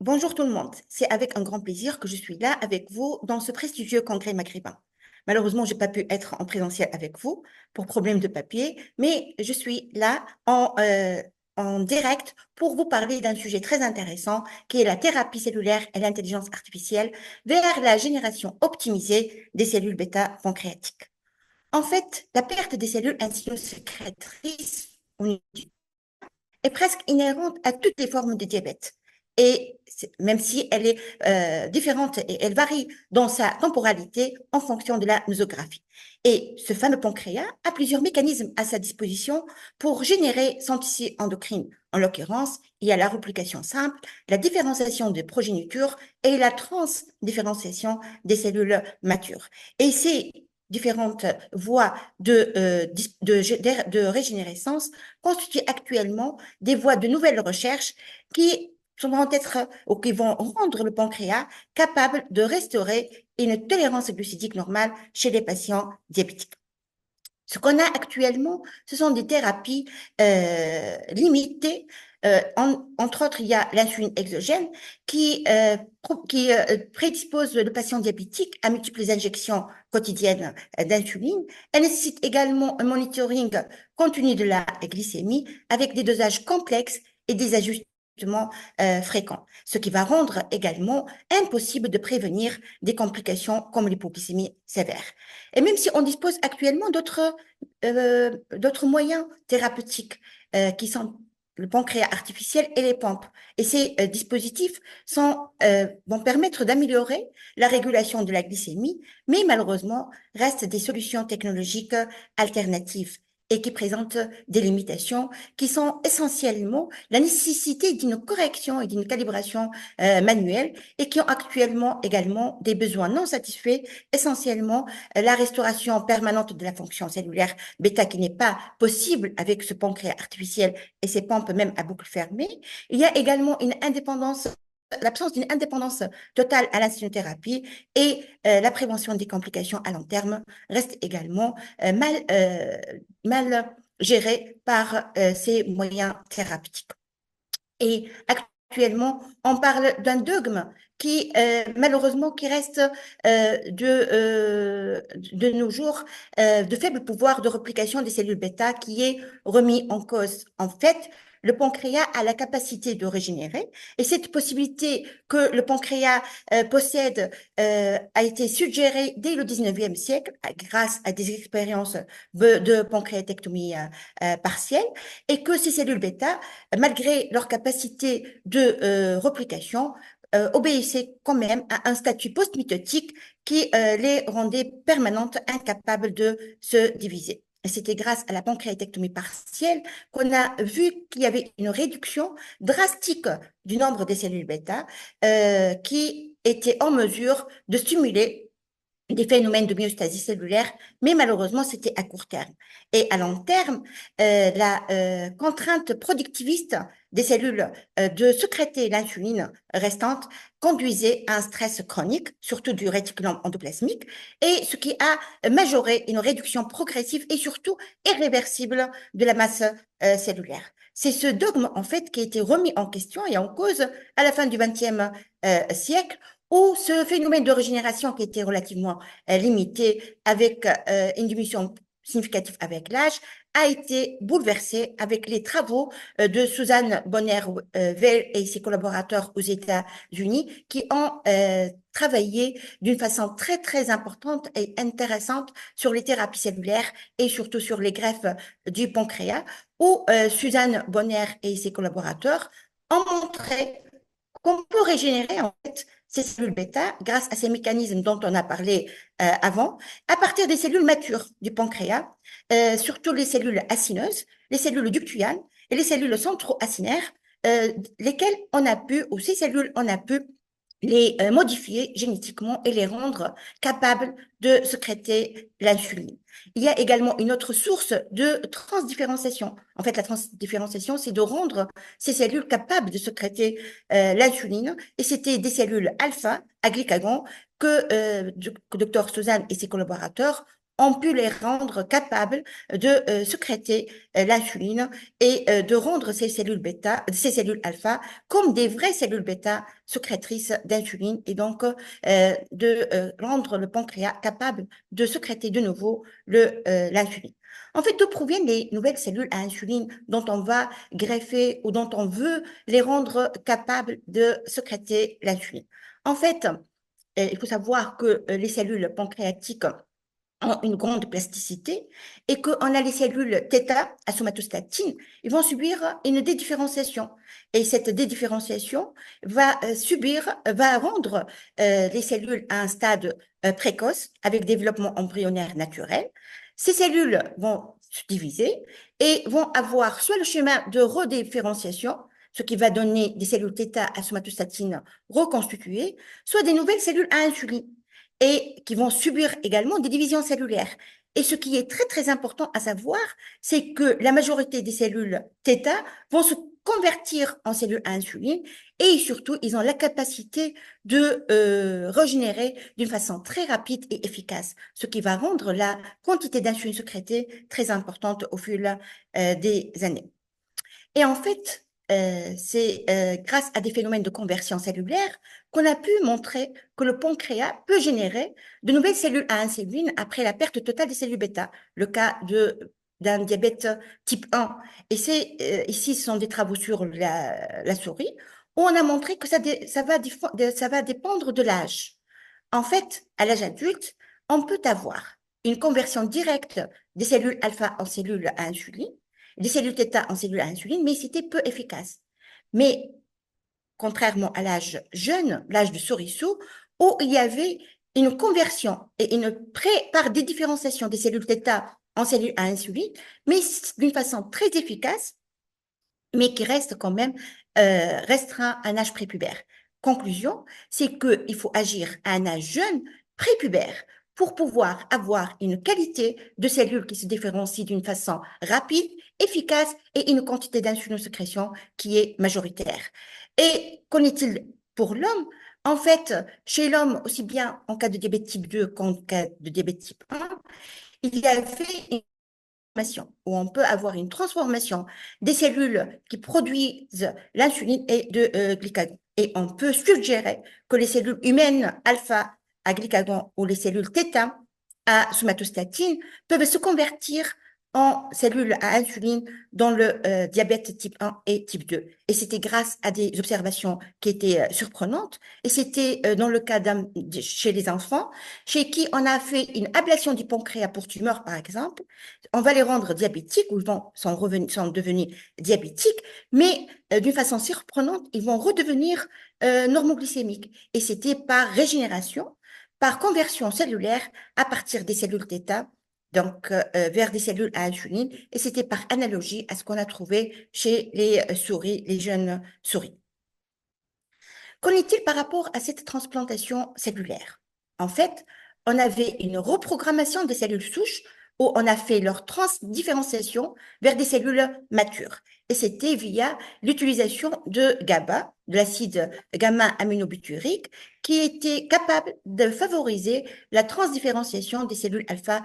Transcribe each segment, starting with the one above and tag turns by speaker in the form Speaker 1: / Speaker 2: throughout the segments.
Speaker 1: Bonjour tout le monde, c'est avec un grand plaisir que je suis là avec vous dans ce prestigieux congrès maghrébin. Malheureusement, je n'ai pas pu être en présentiel avec vous pour problème de papier, mais je suis là en direct pour vous parler d'un sujet très intéressant qui est la thérapie cellulaire et l'intelligence artificielle vers la génération optimisée des cellules bêta-pancréatiques. En fait, la perte des cellules insulinosécrétrices est presque inhérente à toutes les formes de diabète. Et même si elle est différente et elle varie dans sa temporalité en fonction de la nosographie. Et ce fameux pancréas a plusieurs mécanismes à sa disposition pour générer son tissu endocrine. En l'occurrence, il y a la replication simple, la différenciation des progénitures et la transdifférenciation des cellules matures. Et ces différentes voies de régénérescence constituent actuellement des voies de nouvelles recherches qui vont être ou qui vont rendre le pancréas capable de restaurer une tolérance glucidique normale chez les patients diabétiques. Ce qu'on a actuellement, ce sont des thérapies limitées. Entre autres, il y a l'insuline exogène qui prédispose le patient diabétique à multiples injections quotidiennes d'insuline. Elle nécessite également un monitoring continu de la glycémie avec des dosages complexes et des ajustements fréquents, ce qui va rendre également impossible de prévenir des complications comme l'hypoglycémie sévère. Et même si on dispose actuellement d'autres moyens thérapeutiques qui sont le pancréas artificiel et les pompes. Et ces dispositifs vont permettre d'améliorer la régulation de la glycémie, mais malheureusement restent des solutions technologiques alternatives et qui présentent des limitations qui sont essentiellement la nécessité d'une correction et d'une calibration manuelle et qui ont actuellement également des besoins non satisfaits, essentiellement la restauration permanente de la fonction cellulaire bêta qui n'est pas possible avec ce pancréas artificiel et ces pompes même à boucle fermée. Il y a également l'absence d'une indépendance totale à l'insulinothérapie et la prévention des complications à long terme reste également mal gérée par ces moyens thérapeutiques. Et actuellement, on parle d'un dogme qui, malheureusement, qui reste de nos jours de faible pouvoir de réplication des cellules bêta qui est remis en cause. En fait, le pancréas a la capacité de régénérer et cette possibilité que le pancréas possède a été suggérée dès le 19e siècle grâce à des expériences de pancréatectomie partielle et que ces cellules bêta malgré leur capacité de replication, obéissaient quand même à un statut post-mitotique qui les rendait permanentes, incapables de se diviser. Et c'était grâce à la pancréatectomie partielle qu'on a vu qu'il y avait une réduction drastique du nombre des cellules bêta qui étaient en mesure de stimuler des phénomènes de myostasie cellulaire, mais malheureusement, c'était à court terme. Et à long terme, la contrainte productiviste des cellules de sécréter l'insuline restante conduisait à un stress chronique, surtout du réticulum endoplasmique, et ce qui a majoré une réduction progressive et surtout irréversible de la masse cellulaire. C'est ce dogme, en fait, qui a été remis en question et en cause à la fin du XXe siècle où ce phénomène de régénération qui était relativement limité avec une diminution significative avec l'âge a été bouleversé avec les travaux de Suzanne Bonner-Weil et ses collaborateurs aux États-Unis qui ont travaillé d'une façon très, très importante et intéressante sur les thérapies cellulaires et surtout sur les greffes du pancréas, où Suzanne Bonner et ses collaborateurs ont montré qu'on peut régénérer en fait ces cellules bêta grâce à ces mécanismes dont on a parlé avant, à partir des cellules matures du pancréas, surtout les cellules acineuses, les cellules ductuales et les cellules centroacinaires, lesquelles on a pu, ou ces cellules, on a pu les modifier génétiquement et les rendre capables de sécréter l'insuline. Il y a également une autre source de transdifférenciation. En fait, la transdifférenciation, c'est de rendre ces cellules capables de sécréter l'insuline. Et c'était des cellules alpha à glycagon que Dr Suzanne et ses collaborateurs ont pu les rendre capables de sécréter l'insuline et de rendre ces cellules bêta, ces cellules alpha, comme des vraies cellules bêta sécrétrices d'insuline et donc de rendre le pancréas capable de sécréter de nouveau l'insuline. En fait, d'où proviennent les nouvelles cellules à insuline dont on va greffer ou dont on veut les rendre capables de sécréter l'insuline? En fait, il faut savoir que les cellules pancréatiques ont une grande plasticité et qu'on a les cellules θ à somatostatine, ils vont subir une dédifférenciation. Et cette dédifférenciation va rendre les cellules à un stade précoce avec développement embryonnaire naturel. Ces cellules vont se diviser et vont avoir soit le chemin de redédifférenciation, ce qui va donner des cellules θ à somatostatine reconstituées, soit des nouvelles cellules à insuline et qui vont subir également des divisions cellulaires. Et ce qui est très, très important à savoir, c'est que la majorité des cellules θ vont se convertir en cellules à insuline et surtout, ils ont la capacité de régénérer d'une façon très rapide et efficace, ce qui va rendre la quantité d'insuline sécrétée très importante au fil des années. Et en fait, c'est grâce à des phénomènes de conversion cellulaire qu'on a pu montrer que le pancréas peut générer de nouvelles cellules à insuline après la perte totale des cellules bêta, le cas d'un diabète type 1. Et ici, ce sont des travaux sur la souris, où on a montré que ça va dépendre de l'âge. En fait, à l'âge adulte, on peut avoir une conversion directe des cellules alpha en cellules à insuline, des cellules θ en cellules à insuline, mais c'était peu efficace. Mais contrairement à l'âge jeune, l'âge de Sorisseau, où il y avait une conversion et par dédifférenciation des cellules θ en cellules à insuline, mais d'une façon très efficace, mais qui reste quand même restreint à un âge prépubère. Conclusion, c'est qu'il faut agir à un âge jeune, prépubère, pour pouvoir avoir une qualité de cellules qui se différencie d'une façon rapide, efficace et une quantité d'insulinosécrétion qui est majoritaire. Et qu'en est-il pour l'homme? En fait, chez l'homme, aussi bien en cas de diabète type 2 qu'en cas de diabète type 1, il y avait où on peut avoir une transformation des cellules qui produisent l'insuline et de glycagon. Et on peut suggérer que les cellules humaines alpha à glycagon ou les cellules θ à somatostatine peuvent se convertir en cellules à insuline dans le diabète type 1 et type 2. Et c'était grâce à des observations qui étaient surprenantes. Et c'était dans le cas chez les enfants, chez qui on a fait une ablation du pancréas pour tumeur, par exemple. On va les rendre diabétiques ou sont devenus diabétiques, mais d'une façon surprenante, ils vont redevenir normoglycémiques. Et c'était par régénération, par conversion cellulaire à partir des cellules θ, donc vers des cellules à insuline, et c'était par analogie à ce qu'on a trouvé chez les souris, les jeunes souris. Qu'en est-il par rapport à cette transplantation cellulaire? En fait, on avait une reprogrammation des cellules souches où on a fait leur transdifférenciation vers des cellules matures. Et c'était via l'utilisation de GABA, de l'acide gamma-aminobutyrique, qui était capable de favoriser la transdifférenciation des cellules alpha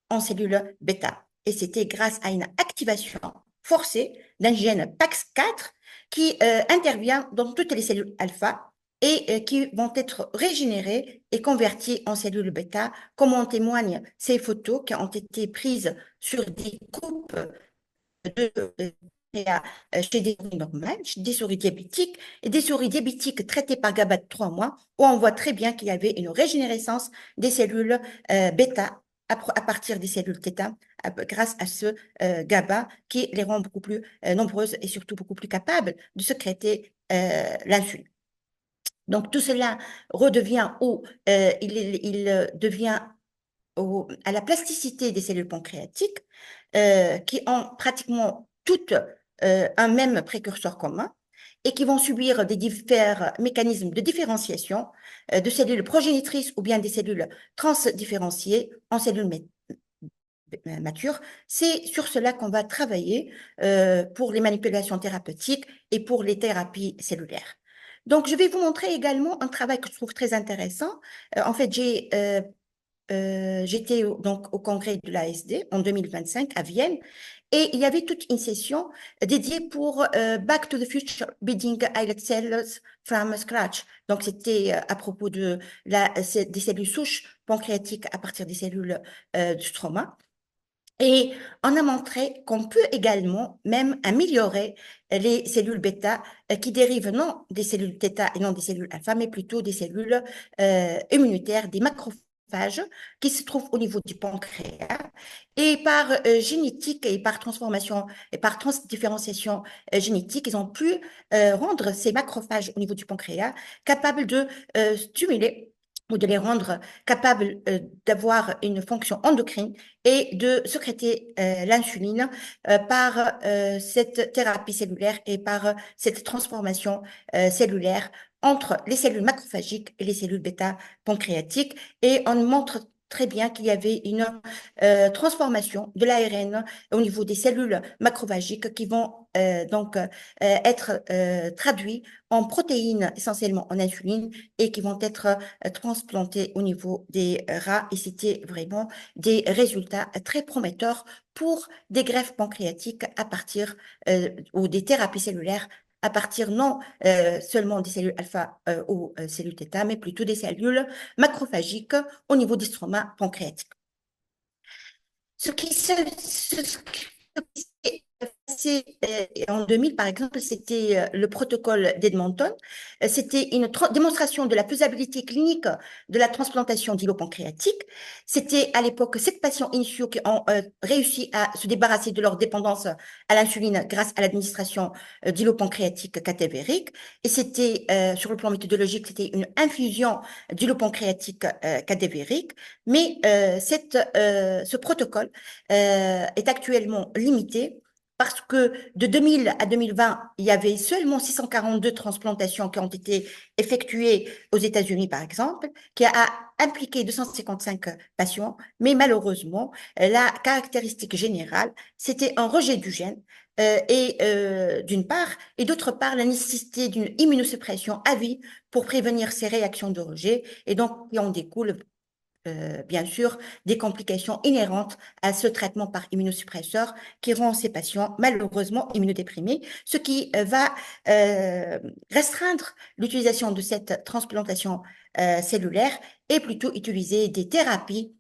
Speaker 1: en cellules bêta. Et c'était grâce à une activation forcée d'un gène PAX4 qui intervient dans toutes les cellules alpha et qui vont être régénérées et converties en cellules bêta, comme en témoignent ces photos qui ont été prises sur des coupes de chez des souris normales, des souris diabétiques et des souris diabétiques traitées par GABA de 3 mois, où on voit très bien qu'il y avait une régénérescence des cellules bêta à partir des cellules θ grâce à ce GABA qui les rend beaucoup plus nombreuses et surtout beaucoup plus capables de sécréter l'insuline. Donc tout cela redevient ou il devient à la plasticité des cellules pancréatiques qui ont pratiquement toutes un même précurseur commun et qui vont subir des divers mécanismes de différenciation de cellules progénitrices ou bien des cellules transdifférenciées en cellules matures. C'est sur cela qu'on va travailler pour les manipulations thérapeutiques et pour les thérapies cellulaires. Donc, je vais vous montrer également un travail que je trouve très intéressant. En fait, j'ai j'étais donc au congrès de l'ASD en 2025 à Vienne et il y avait toute une session dédiée pour Back to the Future, Building Islet Cells from Scratch. Donc, c'était à propos de des cellules souches pancréatiques à partir des cellules du stroma. Et on a montré qu'on peut également même améliorer les cellules bêta qui dérivent non des cellules θ et non des cellules alpha, mais plutôt des cellules immunitaires, des macrophages qui se trouvent au niveau du pancréas. Et par génétique et par transformation et par transdifférenciation génétique, ils ont pu rendre ces macrophages au niveau du pancréas capables de stimuler ou de les rendre capables d'avoir une fonction endocrine et de sécréter l'insuline par cette thérapie cellulaire et par cette transformation cellulaire entre les cellules macrophagiques et les cellules bêta pancréatiques. Et on montre très bien qu'il y avait une transformation de l'ARN au niveau des cellules macrophagiques qui vont être traduits en protéines, essentiellement en insuline, et qui vont être transplantées au niveau des rats. Et c'était vraiment des résultats très prometteurs pour des greffes pancréatiques à partir ou des thérapies cellulaires à partir non seulement des cellules alpha ou cellules θ, mais plutôt des cellules macrophagiques au niveau des stromas pancréatiques. Ce qui s'est passé en 2000, par exemple, c'était le protocole d'Edmonton. C'était une démonstration de la faisabilité clinique de la transplantation d'îlots pancréatiques. C'était à l'époque 7 patients initiaux qui ont réussi à se débarrasser de leur dépendance à l'insuline grâce à l'administration d'îlots pancréatiques cadavériques. Et c'était, sur le plan méthodologique, c'était une infusion d'îlots pancréatiques cadavériques. Mais ce protocole est actuellement limité parce que de 2000 à 2020, il y avait seulement 642 transplantations qui ont été effectuées aux États-Unis, par exemple, qui a impliqué 255 patients. Mais malheureusement, la caractéristique générale, c'était un rejet du gène d'une part, et d'autre part, la nécessité d'une immunosuppression à vie pour prévenir ces réactions de rejet, et donc qui en découle bien sûr, des complications inhérentes à ce traitement par immunosuppresseur qui rend ces patients malheureusement immunodéprimés, ce qui va restreindre l'utilisation de cette transplantation cellulaire et plutôt utiliser des thérapies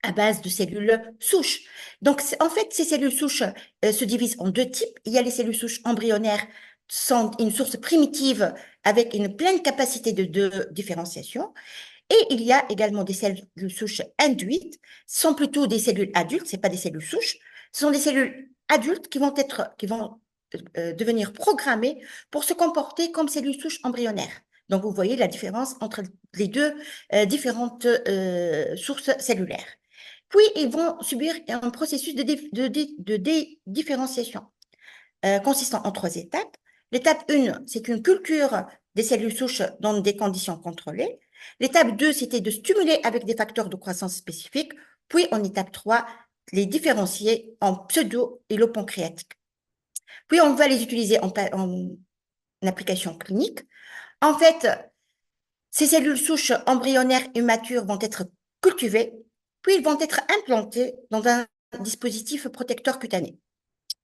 Speaker 1: à base de cellules souches. Donc, en fait, ces cellules souches se divisent en deux types. Il y a les cellules souches embryonnaires, sont une source primitive avec une pleine capacité de différenciation. Et il y a également des cellules souches induites. Ce sont plutôt des cellules adultes, ce n'est pas des cellules souches. Ce sont des cellules adultes qui vont devenir programmées pour se comporter comme cellules souches embryonnaires. Donc, vous voyez la différence entre les deux différentes sources cellulaires. Puis, ils vont subir un processus de différenciation consistant en 3 étapes. L'étape 1, c'est une culture des cellules souches dans des conditions contrôlées. L'étape 2, c'était de stimuler avec des facteurs de croissance spécifiques. Puis, en étape 3, les différencier en pseudo-hélopancréatiques. Puis, on va les utiliser en application clinique. En fait, ces cellules souches embryonnaires immatures vont être cultivées, puis ils vont être implantés dans un dispositif protecteur cutané.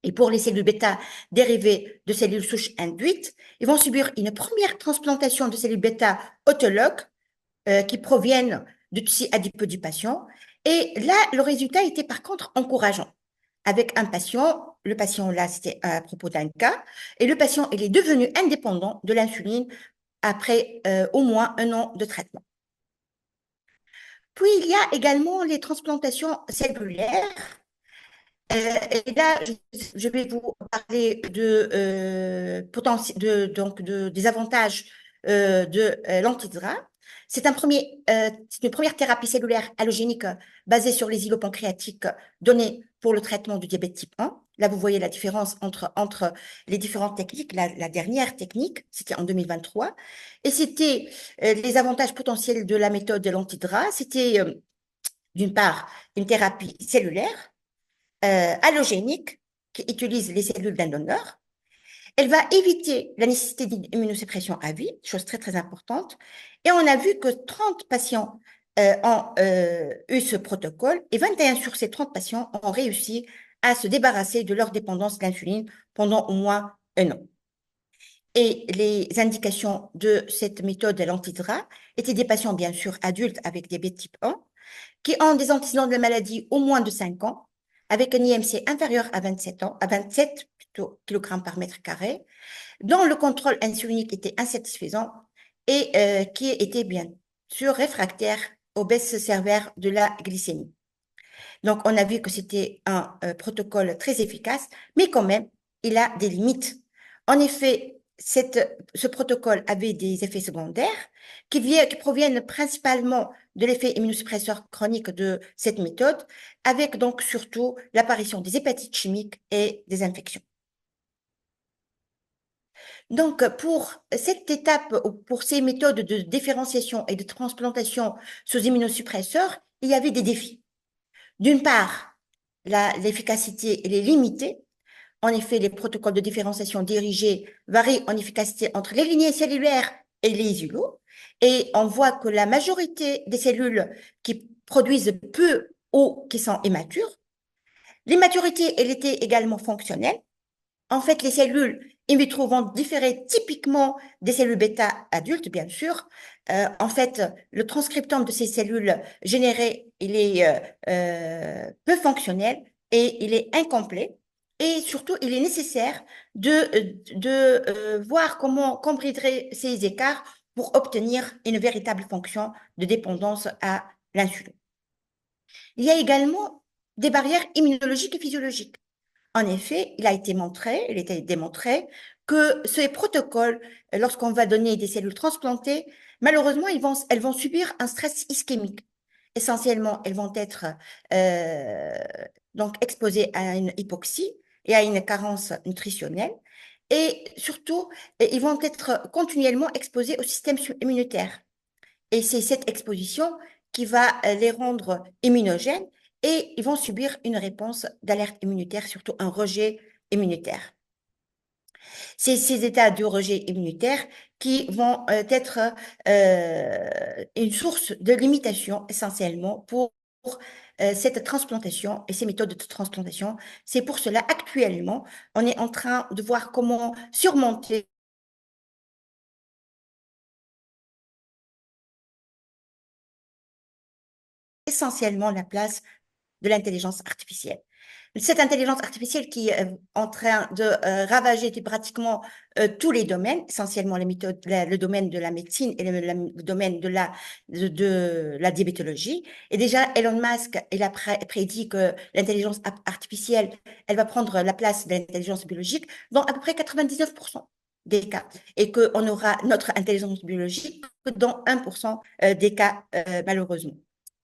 Speaker 1: Et pour les cellules bêta dérivées de cellules souches induites, ils vont subir une première transplantation de cellules bêta autologues qui proviennent du tissu adipeux du patient. Et là, le résultat était par contre encourageant. Avec un patient, le patient là, c'était à propos d'un cas, et le patient, il est devenu indépendant de l'insuline après au moins 1 an de traitement. Puis, il y a également les transplantations cellulaires. Et là, je vais vous parler des avantages de l'antidra. C'est une première thérapie cellulaire allogénique basée sur les îlots pancréatiques donnés pour le traitement du diabète type 1. Là, vous voyez la différence entre les différentes techniques. La dernière technique, c'était en 2023. Et c'était les avantages potentiels de la méthode de l'antidra. C'était d'une part une thérapie cellulaire allogénique qui utilise les cellules d'un donneur. Elle va éviter la nécessité d'une immunosuppression à vie, chose très très importante. Et on a vu que 30 patients ont eu ce protocole et 21 sur ces 30 patients ont réussi à se débarrasser de leur dépendance à l'insuline pendant au moins un an. Et les indications de cette méthode de l'antidra étaient des patients, bien sûr, adultes avec diabète type 1, qui ont des antécédents de la maladie au moins de 5 ans, avec un IMC inférieur à 27 ans, à 27 plutôt kg par mètre carré, dont le contrôle insulinique était insatisfaisant et qui était bien sûr réfractaire aux baisses sévères de la glycémie. Donc, on a vu que c'était un protocole très efficace, mais quand même, il a des limites. En effet, ce protocole avait des effets secondaires qui proviennent principalement de l'effet immunosuppresseur chronique de cette méthode, avec donc surtout l'apparition des hépatites chimiques et des infections. Donc, pour cette étape, pour ces méthodes de différenciation et de transplantation sous immunosuppresseurs, il y avait des défis. D'une part, l'efficacité elle est limitée. En effet, les protocoles de différenciation dirigés varient en efficacité entre les lignées cellulaires et les îlots. Et on voit que la majorité des cellules qui produisent peu ou qui sont immatures, l'immaturité, elle était également fonctionnelle. En fait, les cellules in vitro vont différer typiquement des cellules bêta adultes, bien sûr. En fait, le transcriptome de ces cellules générées, il est peu fonctionnel et il est incomplet. Et surtout, il est nécessaire de voir comment combiner ces écarts pour obtenir une véritable fonction de dépendance à l'insuline. Il y a également des barrières immunologiques et physiologiques. En effet, il a été démontré que ces protocoles, lorsqu'on va donner des cellules transplantées, malheureusement, elles vont subir un stress ischémique. Essentiellement, elles vont être euh, donc exposées à une hypoxie et à une carence nutritionnelle. Et surtout, ils vont être continuellement exposés au système immunitaire. Et c'est cette exposition qui va les rendre immunogènes et ils vont subir une réponse d'alerte immunitaire, surtout un rejet immunitaire. C'est ces états de rejet immunitaire qui vont être une source de limitation essentiellement pour cette transplantation et ces méthodes de transplantation. C'est pour cela, actuellement, on est en train de voir comment surmonter essentiellement la place de l'intelligence artificielle. Cette intelligence artificielle qui est en train de ravager pratiquement tous les domaines, essentiellement les méthodes, le domaine de la médecine et le domaine de la diabétologie. Et déjà, Elon Musk, il a prédit que l'intelligence artificielle, elle va prendre la place de l'intelligence biologique dans à peu près 99% des cas, et qu'on aura notre intelligence biologique que dans 1% des cas, malheureusement.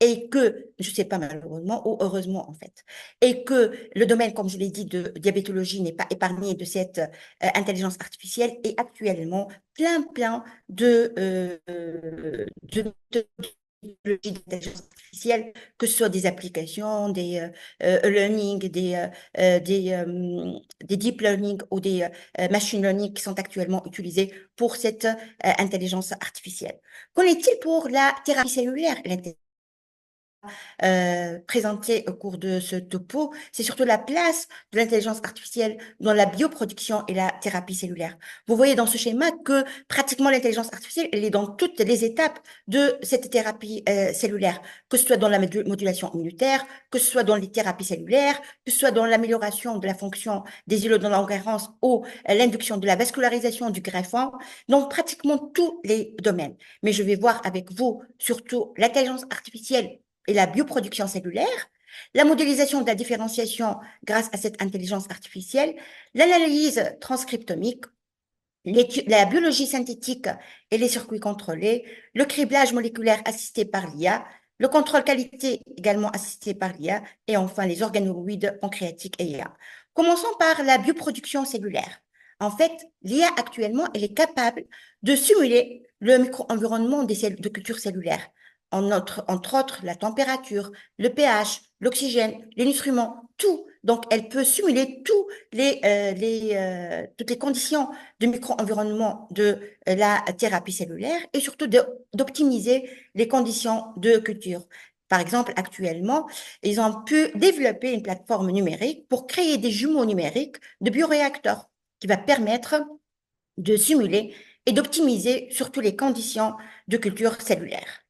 Speaker 1: Et que, je ne sais pas malheureusement ou heureusement en fait, et que le domaine, comme je l'ai dit, de diabétologie n'est pas épargné de cette intelligence artificielle et actuellement plein de méthodologies d'intelligence artificielle, que ce soit des applications, des learning, des deep learning ou des machine learning qui sont actuellement utilisés pour cette intelligence artificielle. Qu'en est-il pour la thérapie cellulaire? Présenté au cours de ce topo, c'est surtout la place de l'intelligence artificielle dans la bioproduction et la thérapie cellulaire. Vous voyez dans ce schéma que pratiquement l'intelligence artificielle, elle est dans toutes les étapes de cette thérapie cellulaire, que ce soit dans la modulation immunitaire, que ce soit dans les thérapies cellulaires, que ce soit dans l'amélioration de la fonction des îlots dans l'enguerrance ou l'induction de la vascularisation du greffon, donc pratiquement tous les domaines. Mais je vais voir avec vous surtout l'intelligence artificielle et la bioproduction cellulaire, la modélisation de la différenciation grâce à cette intelligence artificielle, l'analyse transcriptomique, la biologie synthétique et les circuits contrôlés, le criblage moléculaire assisté par l'IA, le contrôle qualité également assisté par l'IA, et enfin les organoïdes pancréatiques et IA. Commençons par la bioproduction cellulaire. En fait, l'IA actuellement, elle est capable de simuler le micro-environnement des cellules de culture cellulaire, entre autres la température, le pH, l'oxygène, les nutriments, tout Donc, elle peut simuler toutes les conditions de micro-environnement de la thérapie cellulaire et surtout d'optimiser les conditions de culture. Par exemple, actuellement, ils ont pu développer une plateforme numérique pour créer des jumeaux numériques de bioréacteurs qui va permettre de simuler et d'optimiser surtout les conditions de culture cellulaire.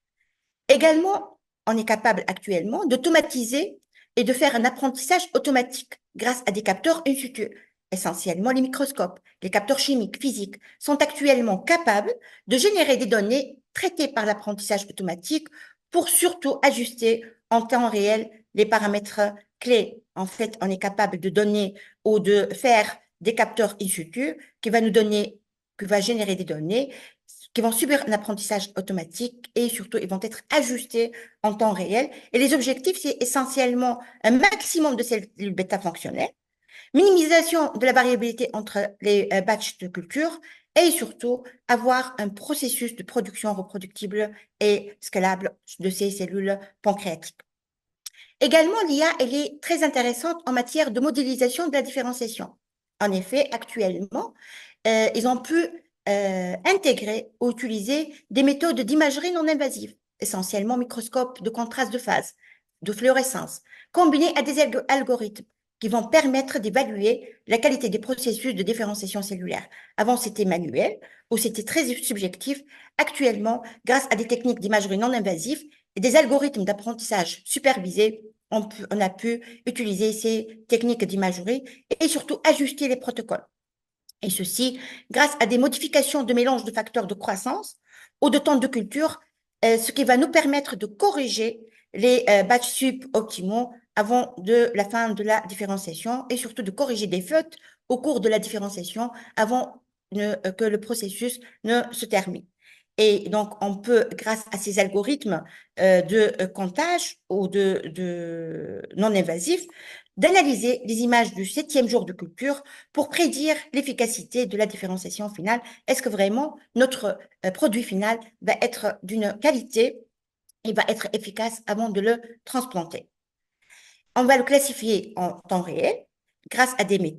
Speaker 1: Également, on est capable actuellement d'automatiser et de faire un apprentissage automatique grâce à des capteurs in situ. Essentiellement, les microscopes, les capteurs chimiques, physiques sont actuellement capables de générer des données traitées par l'apprentissage automatique pour surtout ajuster en temps réel les paramètres clés. En fait, on est capable de donner ou de faire des capteurs in situ qui va générer des données qui vont subir un apprentissage automatique et surtout, ils vont être ajustés en temps réel. Et les objectifs, c'est essentiellement un maximum de cellules bêta fonctionnelles, minimisation de la variabilité entre les batchs de culture et surtout avoir un processus de production reproductible et scalable de ces cellules pancréatiques. Également, l'IA, elle est très intéressante en matière de modélisation de la différenciation. En effet, actuellement, ils ont pu intégrer ou utiliser des méthodes d'imagerie non invasive, essentiellement microscope de contraste de phase, de fluorescence, combinés à des algorithmes qui vont permettre d'évaluer la qualité des processus de différenciation cellulaire. Avant, c'était manuel ou c'était très subjectif. Actuellement, grâce à des techniques d'imagerie non invasive et des algorithmes d'apprentissage supervisés, on a pu utiliser ces techniques d'imagerie et surtout ajuster les protocoles. Et ceci grâce à des modifications de mélange de facteurs de croissance ou de temps de culture, ce qui va nous permettre de corriger les batchs suboptimaux avant de la fin de la différenciation et surtout de corriger des fautes au cours de la différenciation avant que le processus ne se termine. Et donc, on peut, grâce à ces algorithmes de comptage ou de non-invasifs, d'analyser les images du 7e jour de culture pour prédire l'efficacité de la différenciation finale. Est-ce que vraiment notre produit final va être d'une qualité et va être efficace avant de le transplanter? On va le classifier en temps réel grâce à des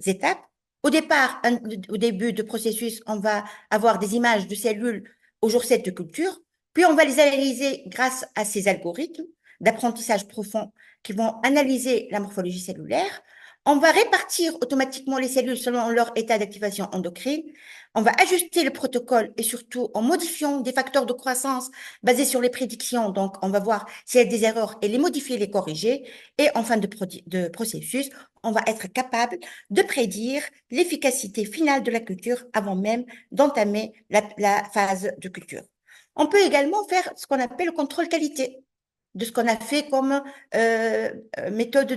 Speaker 1: étapes. Au départ, au début du processus, on va avoir des images de cellules au jour 7 de culture, puis on va les analyser grâce à ces algorithmes d'apprentissage profond qui vont analyser la morphologie cellulaire. On va répartir automatiquement les cellules selon leur état d'activation endocrine. On va ajuster le protocole et surtout en modifiant des facteurs de croissance basés sur les prédictions. Donc, on va voir s'il y a des erreurs et les modifier, les corriger. Et en fin de processus, on va être capable de prédire l'efficacité finale de la culture avant même d'entamer la phase de culture. On peut également faire ce qu'on appelle le contrôle qualité de ce qu'on a fait comme méthode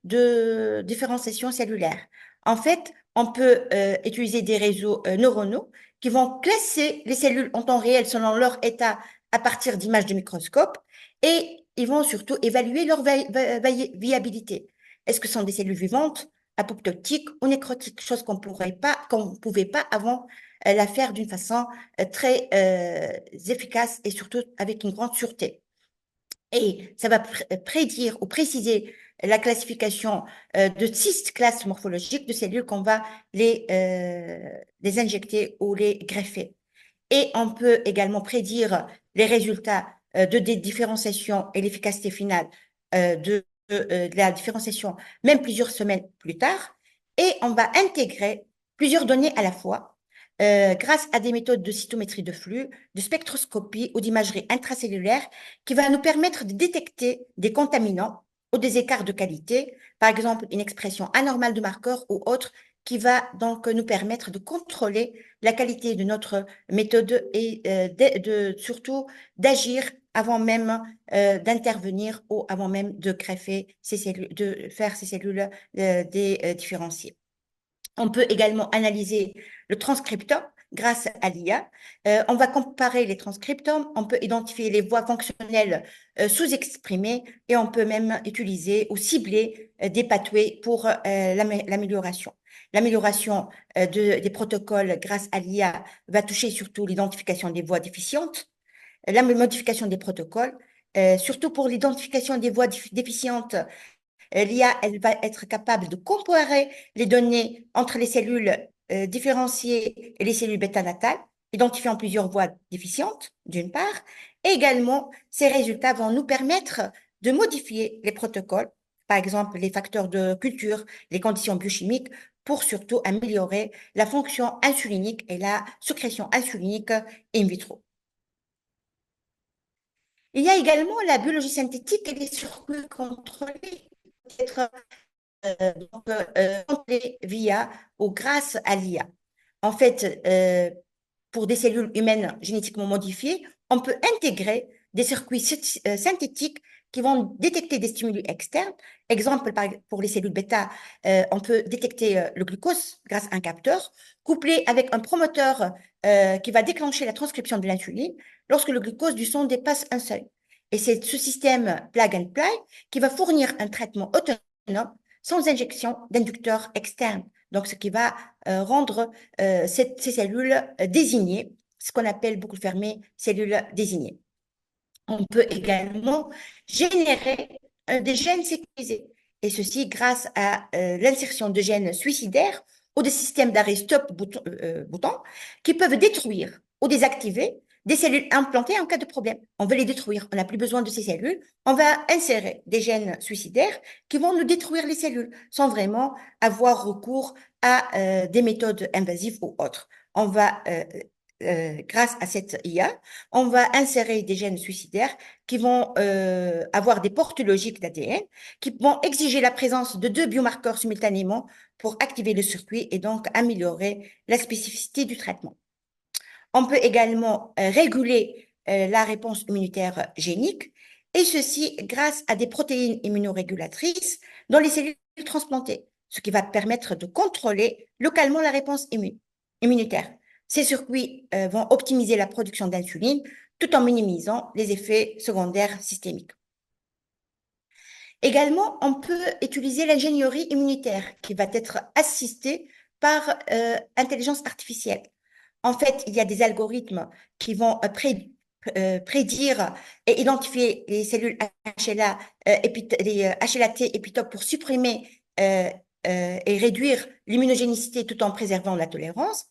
Speaker 1: de différenciation cellulaire. En fait, on peut utiliser des réseaux neuronaux qui vont classer les cellules en temps réel selon leur état à partir d'images de microscope et ils vont surtout évaluer leur viabilité. Est-ce que ce sont des cellules vivantes, apoptotiques ou nécrotiques, chose qu'on ne pouvait pas avant la faire d'une façon très efficace et surtout avec une grande sûreté. Et ça va prédire ou préciser la classification de 6 classes morphologiques de cellules qu'on va les injecter ou les greffer. Et on peut également prédire les résultats de des différenciations et l'efficacité finale de la différenciation, même plusieurs semaines plus tard. Et on va intégrer plusieurs données à la fois grâce à des méthodes de cytométrie de flux, de spectroscopie ou d'imagerie intracellulaire qui va nous permettre de détecter des contaminants ou des écarts de qualité, par exemple une expression anormale de marqueurs ou autre, qui va donc nous permettre de contrôler la qualité de notre méthode et surtout d'agir avant même d'intervenir ou avant même de greffer ces cellules, de faire ces cellules différenciées. On peut également analyser le transcriptome grâce à l'IA. On va comparer les transcriptomes, on peut identifier les voies fonctionnelles sous-exprimées et on peut même utiliser ou cibler des pathways pour l'amélioration. L'amélioration des protocoles grâce à l'IA va toucher surtout l'identification des voies déficientes, la modification des protocoles, surtout pour l'identification des voies déficientes L'IA, elle va être capable de comparer les données entre les cellules différenciées et les cellules bêta-natales, identifiant plusieurs voies déficientes, d'une part. Et également, ces résultats vont nous permettre de modifier les protocoles, par exemple les facteurs de culture, les conditions biochimiques, pour surtout améliorer la fonction insulinique et la sécrétion insulinique in vitro. Il y a également la biologie synthétique et les circuits contrôlés, peut-être contrôlés via ou grâce à l'IA. En fait, pour des cellules humaines génétiquement modifiées, on peut intégrer des circuits synthétiques qui vont détecter des stimuli externes. Exemple, pour les cellules bêta, on peut détecter le glucose grâce à un capteur, couplé avec un promoteur qui va déclencher la transcription de l'insuline lorsque le glucose du sang dépasse un seuil. Et c'est ce système plug and play qui va fournir un traitement autonome sans injection d'inducteurs externes. Donc, ce qui va rendre ces cellules désignées, ce qu'on appelle boucle fermée, cellules désignées. On peut également générer des gènes sécurisés, et ceci grâce à l'insertion de gènes suicidaires ou des systèmes d'arrêt stop bouton qui peuvent détruire ou désactiver des cellules implantées en cas de problème. On veut les détruire, on n'a plus besoin de ces cellules, on va insérer des gènes suicidaires qui vont nous détruire les cellules sans vraiment avoir recours à des méthodes invasives ou autres. On va grâce à cette IA, on va insérer des gènes suicidaires qui vont avoir des portes logiques d'ADN, qui vont exiger la présence de deux biomarqueurs simultanément pour activer le circuit et donc améliorer la spécificité du traitement. On peut également réguler la réponse immunitaire génique, et ceci grâce à des protéines immunorégulatrices dans les cellules transplantées, ce qui va permettre de contrôler localement la réponse immunitaire. Ces circuits vont optimiser la production d'insuline tout en minimisant les effets secondaires systémiques. Également, on peut utiliser l'ingénierie immunitaire qui va être assistée par intelligence artificielle. En fait, il y a des algorithmes qui vont prédire et identifier les cellules HLA, les HLA-T épitopes pour supprimer et réduire l'immunogénicité tout en préservant la tolérance.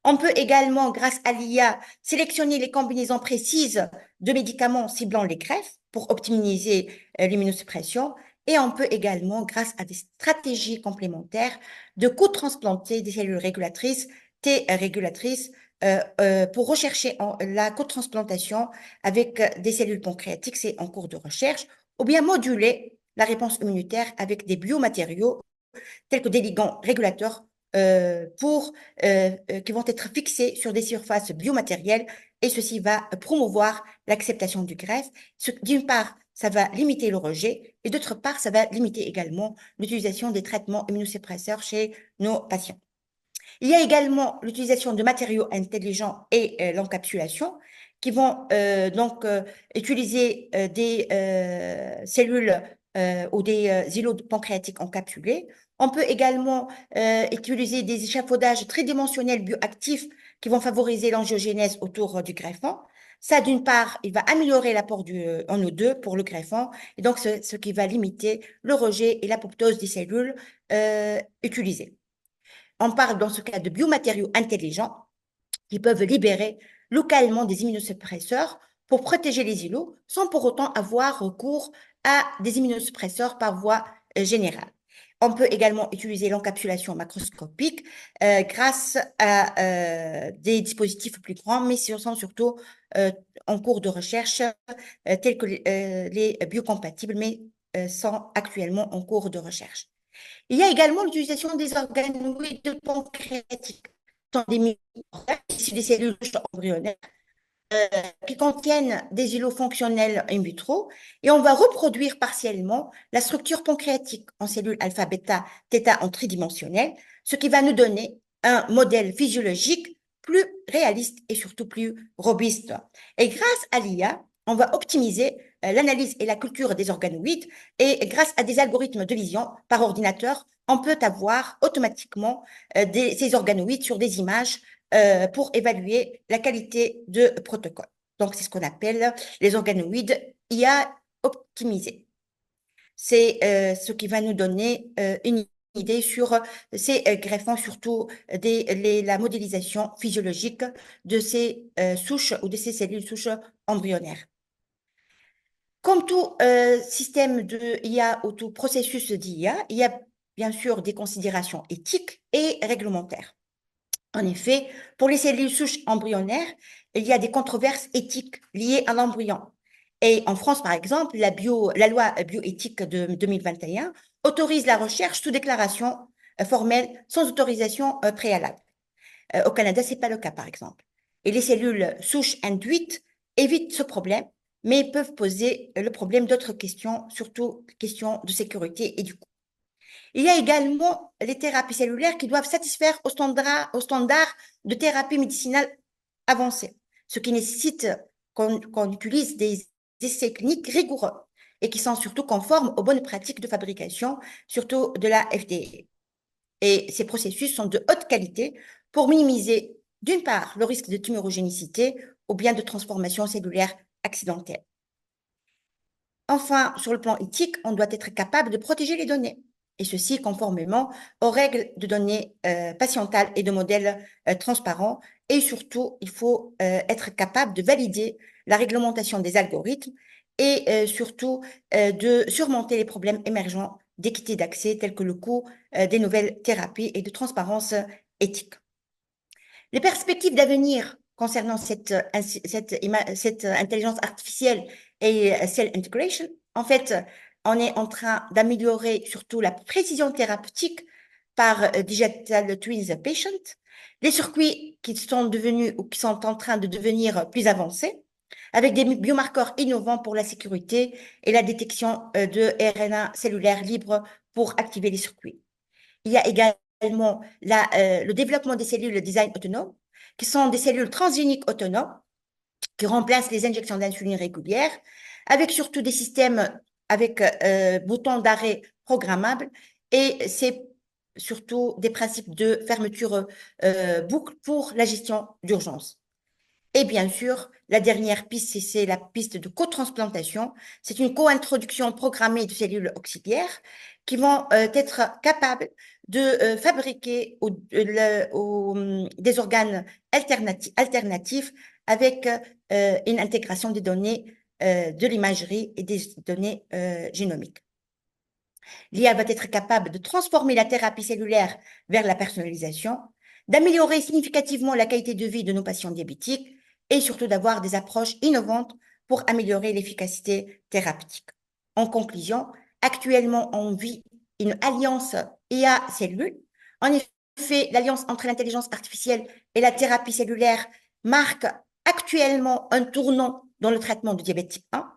Speaker 1: On peut également, grâce à l'IA, sélectionner les combinaisons précises de médicaments ciblant les greffes pour optimiser l'immunosuppression. Et on peut également, grâce à des stratégies complémentaires, de co-transplanter des cellules régulatrices, T régulatrices, pour rechercher la co-transplantation avec des cellules pancréatiques, c'est en cours de recherche, ou bien moduler la réponse immunitaire avec des biomatériaux tels que des ligands régulateurs qui vont être fixés sur des surfaces biomatérielles, et ceci va promouvoir l'acceptation du greffe. D'une part, ça va limiter le rejet, et d'autre part, ça va limiter également l'utilisation des traitements immunosuppresseurs chez nos patients. Il y a également l'utilisation de matériaux intelligents et l'encapsulation qui vont donc utiliser des cellules ou des îlots pancréatiques encapsulés. On peut également utiliser des échafaudages tridimensionnels bioactifs qui vont favoriser l'angiogénèse autour du greffon. Ça, d'une part, il va améliorer l'apport en O2 pour le greffon, et donc ce qui va limiter le rejet et l'apoptose des cellules utilisées. On parle dans ce cas de biomatériaux intelligents qui peuvent libérer localement des immunosuppresseurs pour protéger les îlots sans pour autant avoir recours à des immunosuppresseurs par voie générale. On peut également utiliser l'encapsulation macroscopique grâce à des dispositifs plus grands, mais ce sont surtout en cours de recherche tels que les biocompatibles, mais sont actuellement en cours de recherche. Il y a également l'utilisation des organoïdes pancréatiques, qui sont des micro-organes issus des cellules embryonnaires qui contiennent des îlots fonctionnels in vitro, et on va reproduire partiellement la structure pancréatique en cellules alpha, bêta, θ en tridimensionnel, ce qui va nous donner un modèle physiologique plus réaliste et surtout plus robuste. Et grâce à l'IA, on va optimiser l'analyse et la culture des organoïdes, et grâce à des algorithmes de vision par ordinateur, on peut avoir automatiquement ces organoïdes sur des images pour évaluer la qualité de protocole. Donc, c'est ce qu'on appelle les organoïdes IA optimisés. C'est ce qui va nous donner une idée sur ces greffons, surtout la modélisation physiologique de ces souches ou de ces cellules souches embryonnaires. Comme tout système de IA ou tout processus d'IA, il y a bien sûr des considérations éthiques et réglementaires. En effet, pour les cellules souches embryonnaires, il y a des controverses éthiques liées à l'embryon. Et en France, par exemple, la loi bioéthique de 2021 autorise la recherche sous déclaration formelle sans autorisation préalable. Au Canada, ce n'est pas le cas, par exemple. Et les cellules souches induites évitent ce problème, mais peuvent poser le problème d'autres questions, surtout questions de sécurité et du coût. Il y a également les thérapies cellulaires qui doivent satisfaire aux standards de thérapie médicinale avancée, ce qui nécessite qu'on utilise des essais cliniques rigoureux et qui sont surtout conformes aux bonnes pratiques de fabrication, surtout de la FDA. Et ces processus sont de haute qualité pour minimiser, d'une part, le risque de tumorogénicité ou bien de transformation cellulaire accidentelle. Enfin, sur le plan éthique, on doit être capable de protéger les données, et ceci conformément aux règles de données patientales et de modèles transparents. Et surtout, il faut être capable de valider la réglementation des algorithmes et surtout de surmonter les problèmes émergents d'équité d'accès tels que le coût des nouvelles thérapies et de transparence éthique. Les perspectives d'avenir concernant cette intelligence artificielle et cell integration, en fait, on est en train d'améliorer surtout la précision thérapeutique par Digital Twins Patient, les circuits qui sont devenus ou qui sont en train de devenir plus avancés, avec des biomarqueurs innovants pour la sécurité et la détection de RNA cellulaire libre pour activer les circuits. Il y a également le développement des cellules design autonomes, qui sont des cellules transgéniques autonomes qui remplacent les injections d'insuline régulières, avec surtout des systèmes avec boutons d'arrêt programmables, et c'est surtout des principes de fermeture boucle pour la gestion d'urgence. Et bien sûr, la dernière piste, c'est la piste de cotransplantation. C'est une co-introduction programmée de cellules auxiliaires qui vont être capables de fabriquer des organes alternatifs avec une intégration des données de l'imagerie et des données génomiques. L'IA va être capable de transformer la thérapie cellulaire vers la personnalisation, d'améliorer significativement la qualité de vie de nos patients diabétiques et surtout d'avoir des approches innovantes pour améliorer l'efficacité thérapeutique. En conclusion, actuellement, on vit une alliance IA-cellule. En effet, l'alliance entre l'intelligence artificielle et la thérapie cellulaire marque actuellement un tournant dans le traitement du diabète type 1,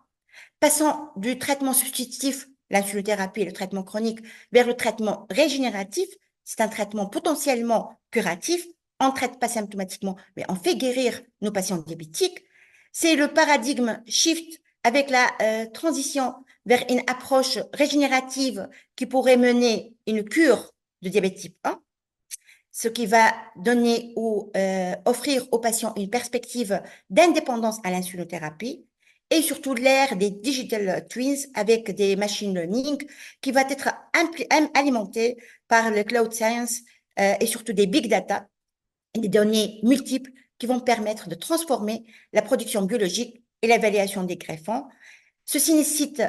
Speaker 1: passant du traitement substitutif, l'insulothérapie et le traitement chronique, vers le traitement régénératif. C'est un traitement potentiellement curatif. On ne traite pas symptomatiquement, mais on fait guérir nos patients diabétiques. C'est le paradigme shift avec la transition vers une approche régénérative qui pourrait mener une cure de diabète type 1, ce qui va donner ou offrir aux patients une perspective d'indépendance à l'insulothérapie, et surtout l'ère des digital twins avec des machine learning qui va être alimenté par le cloud science et surtout des big data et des données multiples qui vont permettre de transformer la production biologique et l'évaluation des greffons. Ceci nécessite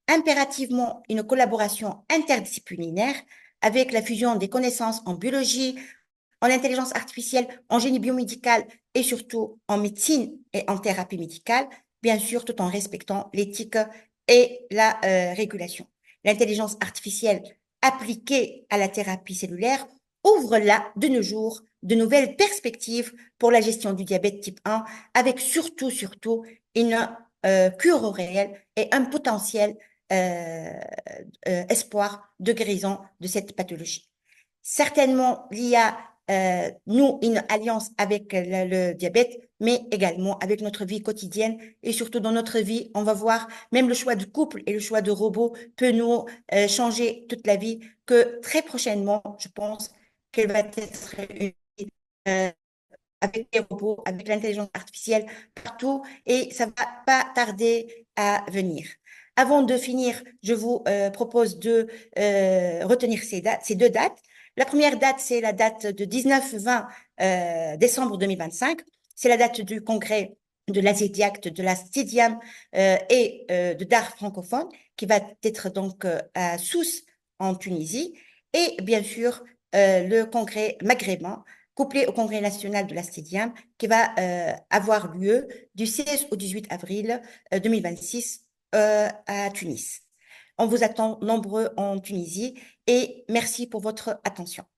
Speaker 1: impérativement une collaboration interdisciplinaire avec la fusion des connaissances en biologie, en intelligence artificielle, en génie biomédical et surtout en médecine et en thérapie médicale, bien sûr, tout en respectant l'éthique et la régulation. L'intelligence artificielle appliquée à la thérapie cellulaire ouvre là, de nos jours, de nouvelles perspectives pour la gestion du diabète type 1, avec surtout une cure réelle et un potentiel espoir de guérison de cette pathologie. Certainement, l'IA noue une alliance avec le diabète, mais également avec notre vie quotidienne et surtout dans notre vie, on va voir même le choix de couple et le choix de robot peut nous changer toute la vie, que très prochainement, je pense qu'elle va être euh, avec les robots, avec l'intelligence artificielle partout et ça va pas tarder à venir. Avant de finir, je vous propose de retenir ces deux dates. La première date, c'est la date de 19-20 décembre 2025. C'est la date du congrès de l'Asiadiact, de la Stidiam et de d'art francophone qui va être donc à Sousse en Tunisie. Et bien sûr, le congrès maghrébin couplé au congrès national de la Stidiam qui va avoir lieu du 16 au 18 avril 2026 à Tunis. On vous attend nombreux en Tunisie et merci pour votre attention.